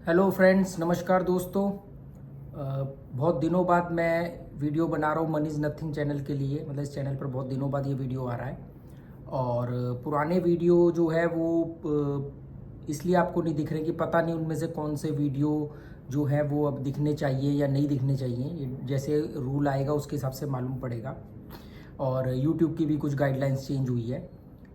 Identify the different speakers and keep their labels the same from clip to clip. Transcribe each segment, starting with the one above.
Speaker 1: Hello friends, नमस्कार दोस्तों। बहुत दिनों बाद मैं वीडियो बना रहा हूँ मनी इज़ नथिंग चैनल के लिए। मतलब इस चैनल पर बहुत दिनों बाद ये वीडियो आ रहा है। और पुराने वीडियो जो है वो इसलिए आपको नहीं दिख रहे कि पता नहीं उनमें से कौन से वीडियो जो है वो अब दिखने चाहिए या नहीं दिखने चाहिए। ये जैसे रूल आएगा उसके हिसाब से मालूम पड़ेगा। और यूट्यूब की भी कुछ गाइडलाइंस चेंज हुई है,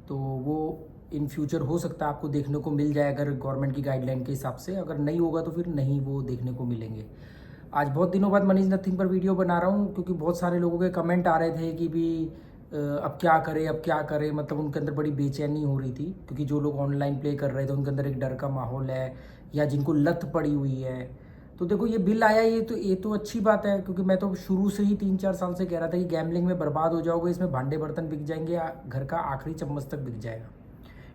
Speaker 1: तो वो इन फ्यूचर हो सकता है आपको देखने को मिल जाए अगर गवर्नमेंट की गाइडलाइन के हिसाब से। अगर नहीं होगा तो फिर नहीं वो देखने को मिलेंगे। आज बहुत दिनों बाद मनी इज़ नथिंग पर वीडियो बना रहा हूँ क्योंकि बहुत सारे लोगों के कमेंट आ रहे थे कि भी अब क्या करें, अब क्या करें। मतलब उनके अंदर बड़ी बेचैनी हो रही थी क्योंकि जो लोग ऑनलाइन प्ले कर रहे थे उनके अंदर एक डर का माहौल है, या जिनको लत पड़ी हुई है। तो देखो, ये बिल आया, ये तो अच्छी बात है क्योंकि मैं तो शुरू से ही 3-4 साल से कह रहा था कि गैम्बलिंग में बर्बाद हो जाओगे, इसमें भांडे बर्तन बिक जाएंगे, घर का आखिरी चम्मच तक बिक जाएगा।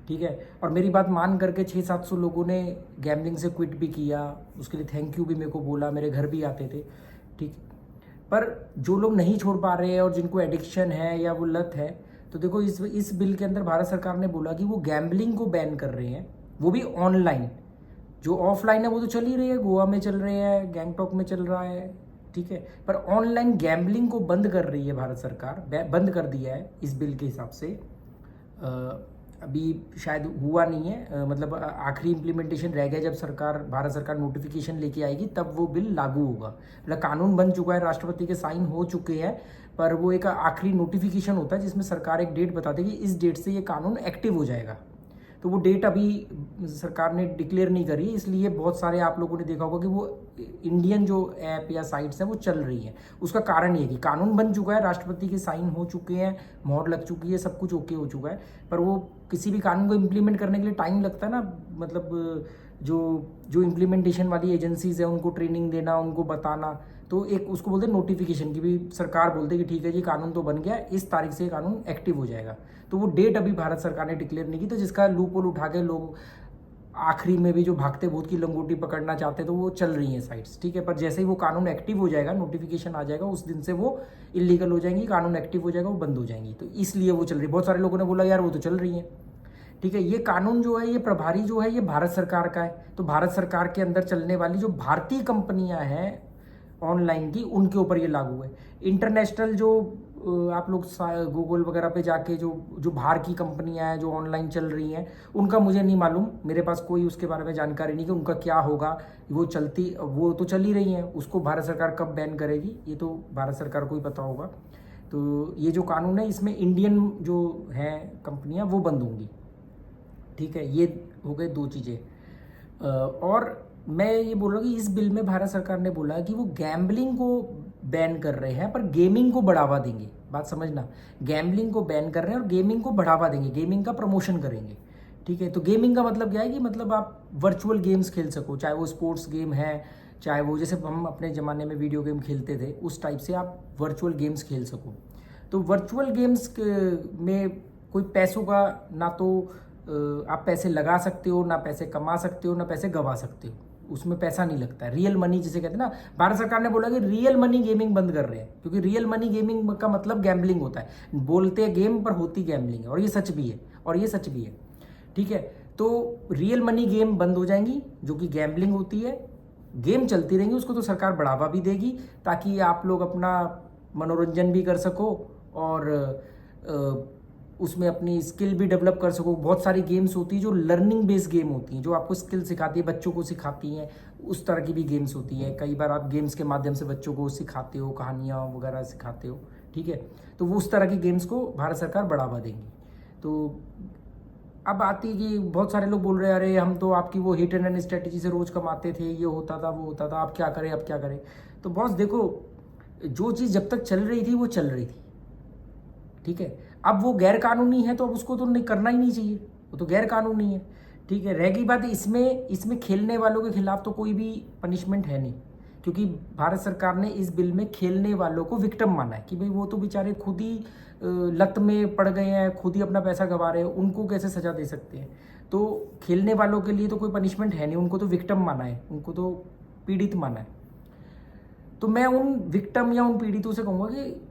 Speaker 1: ठीक है। और मेरी बात मान करके 600-700 लोगों ने गैम्बलिंग से क्विट भी किया। उसके लिए थैंक यू भी मेरे को बोला, मेरे घर भी आते थे। ठीक। पर जो लोग नहीं छोड़ पा रहे हैं और जिनको एडिक्शन है या वो लत है, तो देखो इस बिल के अंदर भारत सरकार ने बोला कि वो गैम्बलिंग को बैन कर रहे हैं, वो भी ऑनलाइन। जो ऑफलाइन है वो तो चल ही रही है, गोवा में चल रहे हैं, गैंगटॉक में चल रहा है। ठीक है। पर ऑनलाइन गैम्बलिंग को बंद कर रही है भारत सरकार, बंद कर दिया है इस बिल के हिसाब से। अभी शायद हुआ नहीं है, मतलब आखिरी इम्प्लीमेंटेशन रह गया। जब भारत सरकार नोटिफिकेशन लेके आएगी तब वो बिल लागू होगा। मतलब कानून बन चुका है, राष्ट्रपति के साइन हो चुके हैं, पर वो एक आखिरी नोटिफिकेशन होता है जिसमें सरकार एक डेट बताती है कि इस डेट से ये कानून एक्टिव हो जाएगा। तो वो डेट अभी सरकार ने डिक्लेयर नहीं करी, इसलिए बहुत सारे आप लोगों ने देखा होगा कि वो इंडियन जो ऐप या साइट्स हैं वो चल रही हैं। उसका कारण ये है कि कानून बन चुका है, राष्ट्रपति के साइन हो चुके हैं, मोहर लग चुकी है, सब कुछ ओके हो चुका है। पर वो किसी भी कानून को इम्प्लीमेंट करने के लिए टाइम लगता है ना। मतलब जो जो इम्प्लीमेंटेशन वाली एजेंसीज है उनको ट्रेनिंग देना, उनको बताना, तो एक उसको बोलते हैं नोटिफिकेशन की भी। सरकार बोलते हैं कि ठीक है जी, कानून तो बन गया, इस तारीख से कानून एक्टिव हो जाएगा। तो वो डेट अभी भारत सरकार ने डिक्लेयर नहीं की, तो जिसका लूप होल उठा के लोग आखिरी में भी जो भागते भूत की लंगोटी पकड़ना चाहते तो वो चल रही हैं साइट्स। ठीक है। पर जैसे ही वो कानून एक्टिव हो जाएगा, नोटिफिकेशन आ जाएगा, उस दिन से वो इलीगल हो जाएंगी, कानून एक्टिव हो जाएगा, वो बंद हो जाएंगी। तो इसलिए वो चल रही है। बहुत सारे लोगों ने बोला यार वो तो चल रही है। ठीक है। ये कानून जो है, ये प्रभारी जो है, ये भारत सरकार का है। तो भारत सरकार के अंदर चलने वाली जो भारतीय कंपनियां हैं ऑनलाइन की, उनके ऊपर ये लागू है। इंटरनेशनल जो आप लोग गूगल वगैरह पे जाके जो जो बाहर की कंपनियां हैं जो ऑनलाइन चल रही हैं, उनका मुझे नहीं मालूम, मेरे पास कोई उसके बारे में जानकारी नहीं कि उनका क्या होगा। वो तो चल ही रही हैं, उसको भारत सरकार कब बैन करेगी ये तो भारत सरकार को ही पता होगा। तो ये जो कानून है इसमें इंडियन जो हैं कंपनियां वो बंद होंगी। ठीक है। ये हो गए दो चीज़ें। और मैं ये बोल रहा हूँ कि इस बिल में भारत सरकार ने बोला है कि वो गैम्बलिंग को बैन कर रहे हैं पर गेमिंग को बढ़ावा देंगे। बात समझना, गैम्बलिंग को बैन कर रहे हैं और गेमिंग को बढ़ावा देंगे, गेमिंग का प्रमोशन करेंगे। ठीक है। तो गेमिंग का मतलब क्या है कि मतलब आप वर्चुअल गेम्स खेल सको, चाहे वो स्पोर्ट्स गेम है, चाहे वो जैसे हम अपने ज़माने में वीडियो गेम खेलते थे उस टाइप से आप वर्चुअल गेम्स खेल सको। तो वर्चुअल गेम्स में कोई पैसों का ना तो आप पैसे लगा सकते हो, ना पैसे कमा सकते हो, ना पैसे गवा सकते हो। उसमें पैसा नहीं लगता है, रियल मनी जिसे कहते हैं ना। भारत सरकार ने बोला कि रियल मनी गेमिंग बंद कर रहे हैं क्योंकि रियल मनी गेमिंग का मतलब गैम्बलिंग होता है। बोलते हैं गेम पर होती गैम्बलिंग है, और ये सच भी है, और ये सच भी है। ठीक है। तो रियल मनी गेम बंद हो जाएंगी जो कि गैम्बलिंग होती है। गेम चलती रहेंगी, उसको तो सरकार बढ़ावा भी देगी ताकि आप लोग अपना मनोरंजन भी कर सको और उसमें अपनी स्किल भी डेवलप कर सको। बहुत सारी गेम्स होती हैं जो लर्निंग बेस्ड गेम होती हैं, जो आपको स्किल सिखाती है, बच्चों को सिखाती हैं। उस तरह की भी गेम्स होती हैं। कई बार आप गेम्स के माध्यम से बच्चों को सिखाते हो, कहानियाँ वगैरह सिखाते हो। ठीक है। तो वो उस तरह की गेम्स को भारत सरकार बढ़ावा देंगी। तो अब आती कि बहुत सारे लोग बोल रहे हैं अरे हम तो आपकी वो हिट एंड रन स्ट्रेटेजी से रोज कमाते थे, ये होता था वो होता था, अब क्या करें, अब क्या करें। तो बॉस देखो, जो चीज़ जब तक चल रही थी वो चल रही थी। ठीक है। अब वो गैर कानूनी है तो अब उसको तो नहीं करना ही नहीं चाहिए, वो तो गैर कानूनी है। ठीक है। रह गई बात इसमें खेलने वालों के खिलाफ तो कोई भी पनिशमेंट है नहीं, क्योंकि भारत सरकार ने इस बिल में खेलने वालों को विक्टिम माना है कि भाई वो तो बेचारे खुद ही लत में पड़ गए हैं, खुद ही अपना पैसा गंवा रहे हैं, उनको कैसे सजा दे सकते हैं। तो खेलने वालों के लिए तो कोई पनिशमेंट है नहीं, उनको तो विक्टिम माना है, उनको तो पीड़ित माना है। तो मैं उन विक्टिम या उन पीड़ितों से कहूँगा कि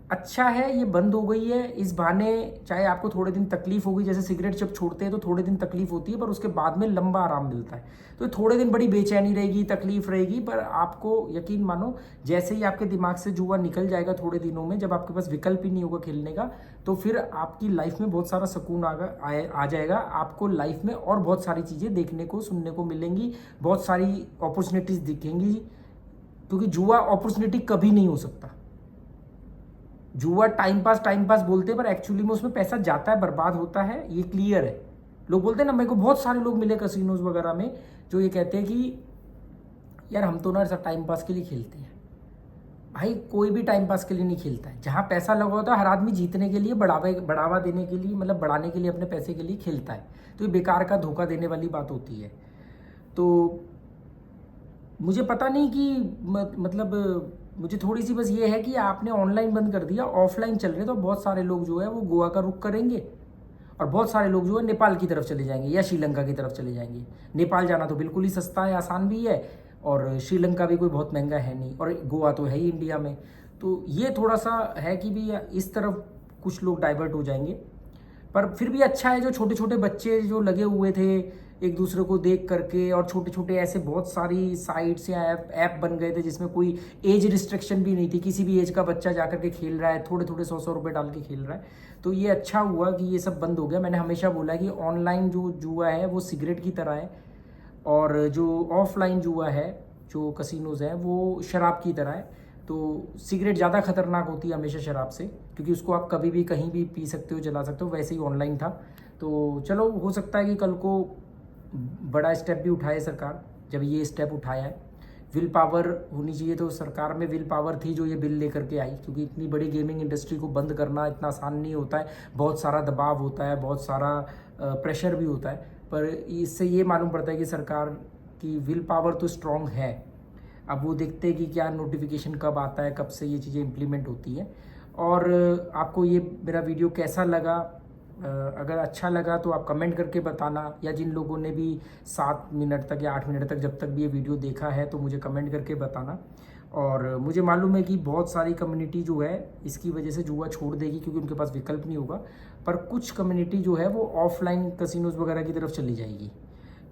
Speaker 1: अच्छा है ये बंद हो गई है। इस बहाने चाहे आपको थोड़े दिन तकलीफ होगी, जैसे सिगरेट जब छोड़ते हैं तो थोड़े दिन तकलीफ होती है, पर उसके बाद में लंबा आराम मिलता है। तो थोड़े दिन बड़ी बेचैनी रहेगी, तकलीफ रहेगी, पर आपको यकीन मानो जैसे ही आपके दिमाग से जुआ निकल जाएगा थोड़े दिनों में, जब आपके पास विकल्प ही नहीं होगा खेलने का, तो फिर आपकी लाइफ में बहुत सारा सुकून आ जाएगा। आपको लाइफ में और बहुत सारी चीज़ें देखने को सुनने को मिलेंगी, बहुत सारी अपॉर्चुनिटीज़ दिखेंगी, क्योंकि जुआ अपॉर्चुनिटी कभी नहीं हो सकता। जुआ टाइम पास बोलते हैं, पर एक्चुअली में उसमें पैसा जाता है, बर्बाद होता है, ये क्लियर है। लोग बोलते हैं ना, मेरे को बहुत सारे लोग मिले कसिनोज वगैरह में जो ये कहते हैं कि यार हम तो ना ऐसा टाइम पास के लिए खेलते हैं। भाई कोई भी टाइम पास के लिए नहीं खेलता है। जहाँ पैसा लगा होता है हर आदमी जीतने के लिए, बढ़ावा देने के लिए, मतलब बढ़ाने के लिए, अपने पैसे के लिए खेलता है। तो ये बेकार का धोखा देने वाली बात होती है। तो मुझे पता नहीं कि मतलब मुझे थोड़ी सी बस ये है कि आपने ऑनलाइन बंद कर दिया, ऑफलाइन चल रहे, तो बहुत सारे लोग जो है वो गोवा का रुख करेंगे और बहुत सारे लोग जो है नेपाल की तरफ चले जाएंगे या श्रीलंका की तरफ चले जाएंगे। नेपाल जाना तो बिल्कुल ही सस्ता है, आसान भी है, और श्रीलंका भी कोई बहुत महंगा है नहीं, और गोवा तो है ही इंडिया में। तो ये थोड़ा सा है कि भी इस तरफ कुछ लोग डाइवर्ट हो जाएंगे। पर फिर भी अच्छा है, जो छोटे छोटे बच्चे जो लगे हुए थे एक दूसरे को देख करके, और छोटे छोटे ऐसे बहुत सारी साइट्स या ऐप बन गए थे जिसमें कोई एज रिस्ट्रिक्शन भी नहीं थी, किसी भी एज का बच्चा जाकर के खेल रहा है, थोड़े थोड़े 100 रुपये डाल के खेल रहा है। तो ये अच्छा हुआ कि ये सब बंद हो गया। मैंने हमेशा बोला है कि ऑनलाइन जो जुआ है वो सिगरेट की तरह है, और जो ऑफलाइन जुआ है, जो कसिनोज हैं, वो शराब की तरह है। तो सिगरेट ज़्यादा खतरनाक होती है हमेशा शराब से, क्योंकि उसको आप कभी भी कहीं भी पी सकते हो, जला सकते हो। वैसे ही ऑनलाइन था। तो चलो, हो सकता है कि कल को बड़ा स्टेप भी उठाए सरकार, जब ये स्टेप उठाया है। विल पावर होनी चाहिए, तो सरकार में विल पावर थी जो ये बिल लेकर के आई, क्योंकि इतनी बड़ी गेमिंग इंडस्ट्री को बंद करना इतना आसान नहीं होता है। बहुत सारा दबाव होता है, बहुत सारा प्रेशर भी होता है, पर इससे ये मालूम पड़ता है कि सरकार की विल पावर तो स्ट्रॉन्ग है। अब वो देखते हैं कि क्या नोटिफिकेशन कब आता है, कब से ये चीज़ें इम्प्लीमेंट होती हैं। और आपको ये मेरा वीडियो कैसा लगा, अगर अच्छा लगा तो आप कमेंट करके बताना, या जिन लोगों ने भी 7 मिनट तक या 8 मिनट तक जब तक भी ये वीडियो देखा है तो मुझे कमेंट करके बताना। और मुझे मालूम है कि बहुत सारी कम्युनिटी जो है इसकी वजह से जुआ छोड़ देगी, क्योंकि उनके पास विकल्प नहीं होगा। पर कुछ कम्युनिटी जो है वो ऑफलाइन कसिनोज वगैरह की तरफ चली जाएगी।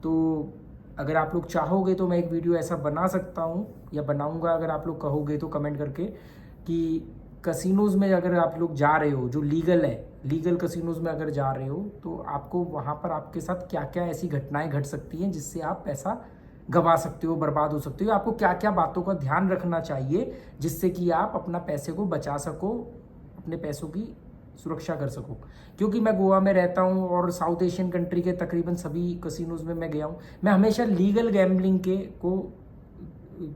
Speaker 1: तो अगर आप लोग चाहोगे तो मैं एक वीडियो ऐसा बना सकता हूँ, या बनाऊँगा, अगर आप लोग कहोगे तो कमेंट करके, कि कसिनोज में अगर आप लोग जा रहे हो जो लीगल है, लीगल कसिनोज में अगर जा रहे हो, तो आपको वहाँ पर आपके साथ क्या क्या ऐसी घटनाएं घट सकती हैं जिससे आप पैसा गंवा सकते हो, बर्बाद हो सकते हो। आपको क्या क्या बातों का ध्यान रखना चाहिए जिससे कि आप अपना पैसे को बचा सको, अपने पैसों की सुरक्षा कर सको। क्योंकि मैं गोवा में रहता हूँ और साउथ एशियन कंट्री के तकरीबन सभी कसिनोज में मैं गया हूँ, मैं हमेशा लीगल गैम्बलिंग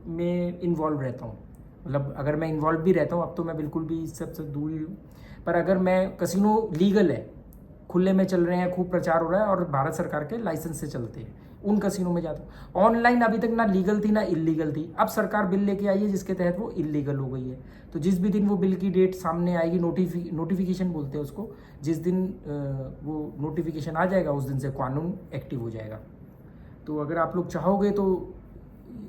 Speaker 1: में इन्वॉल्व रहता हूँ। मतलब अगर मैं इन्वॉल्व भी रहता हूँ, अब तो मैं बिल्कुल भी इस सबसे दूर ही हूँ, पर अगर मैं कसिनो लीगल है, खुले में चल रहे हैं, खूब प्रचार हो रहा है और भारत सरकार के लाइसेंस से चलते हैं, उन कसिनो में जाता हूँ। ऑनलाइन अभी तक ना लीगल थी ना इलीगल थी, अब सरकार बिल लेके आई है जिसके तहत वो इलीगल हो गई है। तो जिस भी दिन वो बिल की डेट सामने आएगी, नोटिफिकेशन बोलते हैं उसको, जिस दिन वो नोटिफिकेशन आ जाएगा उस दिन से कानून एक्टिव हो जाएगा। तो अगर आप लोग चाहोगे तो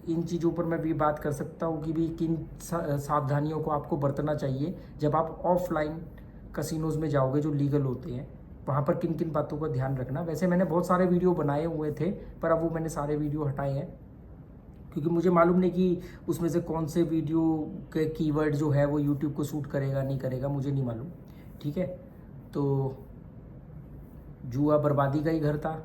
Speaker 1: इन चीज़ों पर मैं भी बात कर सकता हूँ कि भी किन सावधानियों को आपको बरतना चाहिए जब आप ऑफलाइन कसिनोज में जाओगे जो लीगल होते हैं, वहाँ पर किन किन बातों का ध्यान रखना। वैसे मैंने बहुत सारे वीडियो बनाए हुए थे, पर अब वो मैंने सारे वीडियो हटाए हैं, क्योंकि मुझे मालूम नहीं कि उसमें से कौन से वीडियो के कीवर्ड जो है वो यूट्यूब को सूट करेगा नहीं करेगा, मुझे नहीं मालूम। ठीक है, तो जुआ बर्बादी का ही घर था।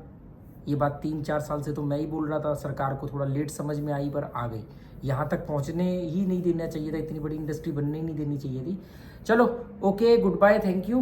Speaker 1: ये बात 3-4 साल से तो मैं ही बोल रहा था, सरकार को थोड़ा लेट समझ में आई, पर आ गई। यहाँ तक पहुँचने ही नहीं देना चाहिए था, इतनी बड़ी इंडस्ट्री बनने ही नहीं देनी चाहिए थी। चलो, okay, good bye, thank you.